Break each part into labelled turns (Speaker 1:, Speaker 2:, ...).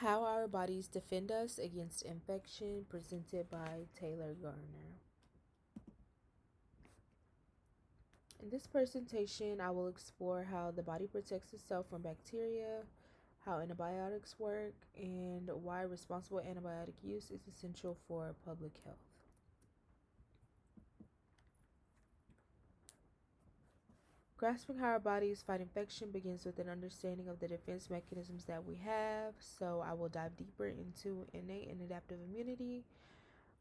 Speaker 1: How Our Bodies Defend Us Against Infection, presented by Taylor Garner. In this presentation, I will explore how the body protects itself from bacteria, how antibiotics work, and why responsible antibiotic use is essential for public health. Grasping how our bodies fight infection begins with an understanding of the defense mechanisms that we have, so I will dive deeper into innate and adaptive immunity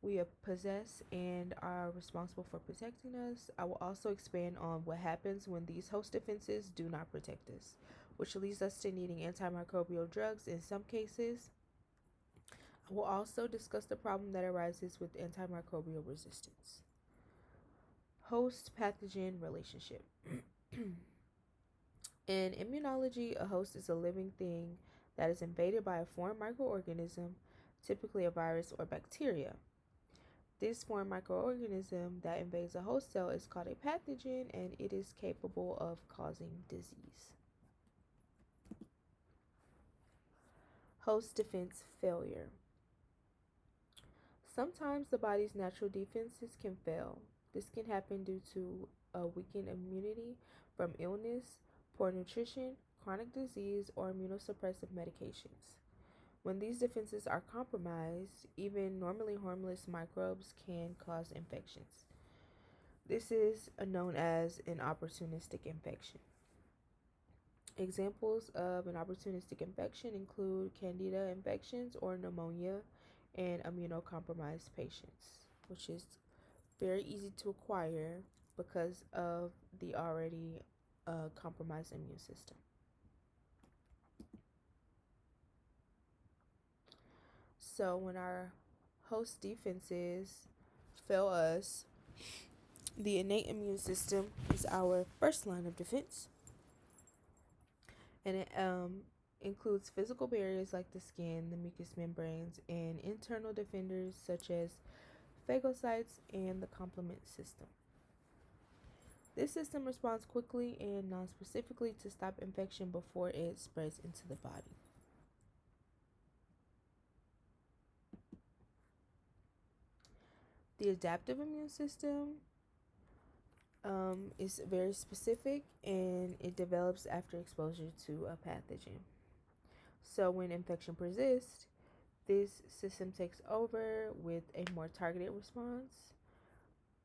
Speaker 1: we possess and are responsible for protecting us. I will also expand on what happens when these host defenses do not protect us, which leads us to needing antimicrobial drugs in some cases. I will also discuss the problem that arises with antimicrobial resistance. Host pathogen relationship. In immunology, a host is a living thing that is invaded by a foreign microorganism, typically a virus or bacteria. This foreign microorganism that invades a host cell is called a pathogen, and it is capable of causing disease. Host defense failure. Sometimes the body's natural defenses can fail. This can happen due to a weakened immunity from illness, poor nutrition, chronic disease, or immunosuppressive medications. When these defenses are compromised, even normally harmless microbes can cause infections. This is known as an opportunistic infection. Examples of an opportunistic infection include candida infections or pneumonia in immunocompromised patients, which is very easy to acquire because of the already compromised immune system. So when our host defenses fail us, the innate immune system is our first line of defense, and it includes physical barriers like the skin, the mucous membranes, and internal defenders such as phagocytes and the complement system. This system responds quickly and non-specifically to stop infection before it spreads into the body. The adaptive immune system is very specific, and it develops after exposure to a pathogen. So when infection persists, this system takes over with a more targeted response.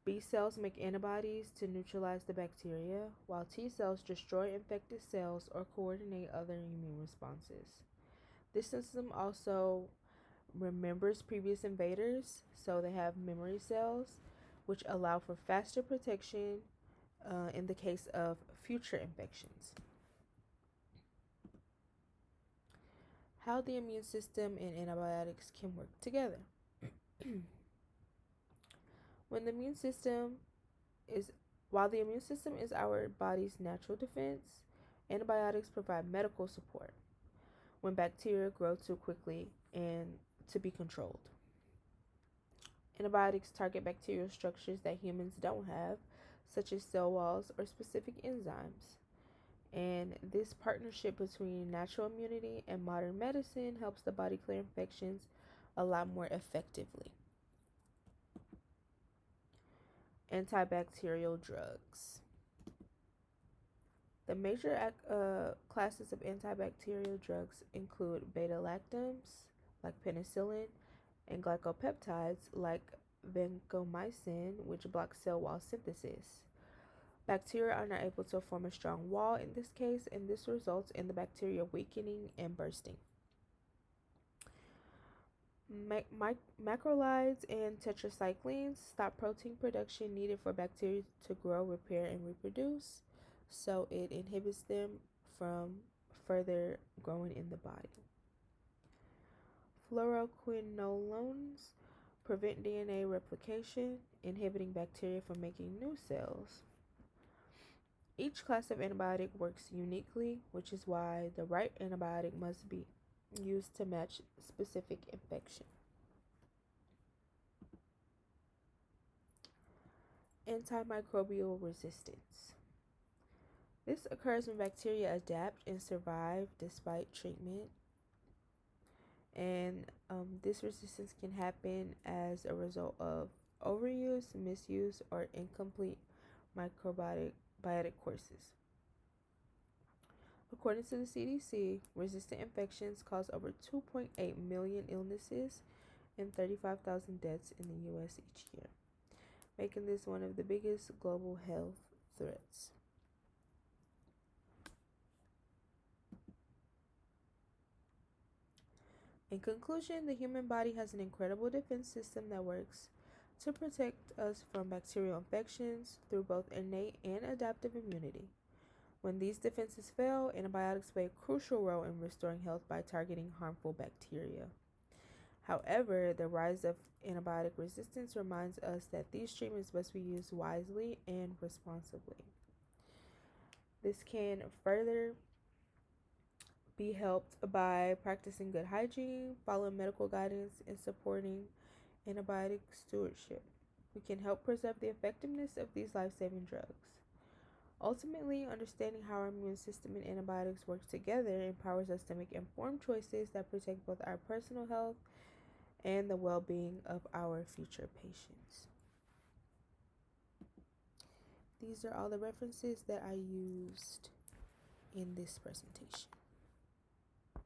Speaker 1: B cells make antibodies to neutralize the bacteria, while T cells destroy infected cells or coordinate other immune responses. This system also remembers previous invaders, so they have memory cells, which allow for faster protection in the case of future infections. How the immune system and antibiotics can work together. When the immune system is While the immune system is our body's natural defense, antibiotics provide medical support when bacteria grow too quickly and to be controlled. Antibiotics target bacterial structures that humans don't have, such as cell walls or specific enzymes. And this partnership between natural immunity and modern medicine helps the body clear infections a lot more effectively. Antibacterial drugs. The major classes of antibacterial drugs include beta-lactams, like penicillin, and glycopeptides, like vancomycin, which blocks cell wall synthesis. Bacteria are not able to form a strong wall in this case, and this results in the bacteria weakening and bursting. Macrolides and tetracyclines stop protein production needed for bacteria to grow, repair, and reproduce, so it inhibits them from further growing in the body. Fluoroquinolones prevent DNA replication, inhibiting bacteria from making new cells. Each class of antibiotic works uniquely, which is why the right antibiotic must be used to match specific infection. Antimicrobial resistance. This occurs when bacteria adapt and survive despite treatment. And this resistance can happen as a result of overuse, misuse, or incomplete microbiotic courses. According to the CDC, resistant infections cause over 2.8 million illnesses and 35,000 deaths in the U.S. each year, making this one of the biggest global health threats. In conclusion, the human body has an incredible defense system that works to protect us from bacterial infections through both innate and adaptive immunity. When these defenses fail, antibiotics play a crucial role in restoring health by targeting harmful bacteria. However, the rise of antibiotic resistance reminds us that these treatments must be used wisely and responsibly. This can further be helped by practicing good hygiene, following medical guidance, and supporting antibiotic stewardship. We can help preserve the effectiveness of these life-saving drugs. Ultimately, understanding how our immune system and antibiotics work together empowers us to make informed choices that protect both our personal health and the well-being of our future patients. These are all the references that I used in this presentation.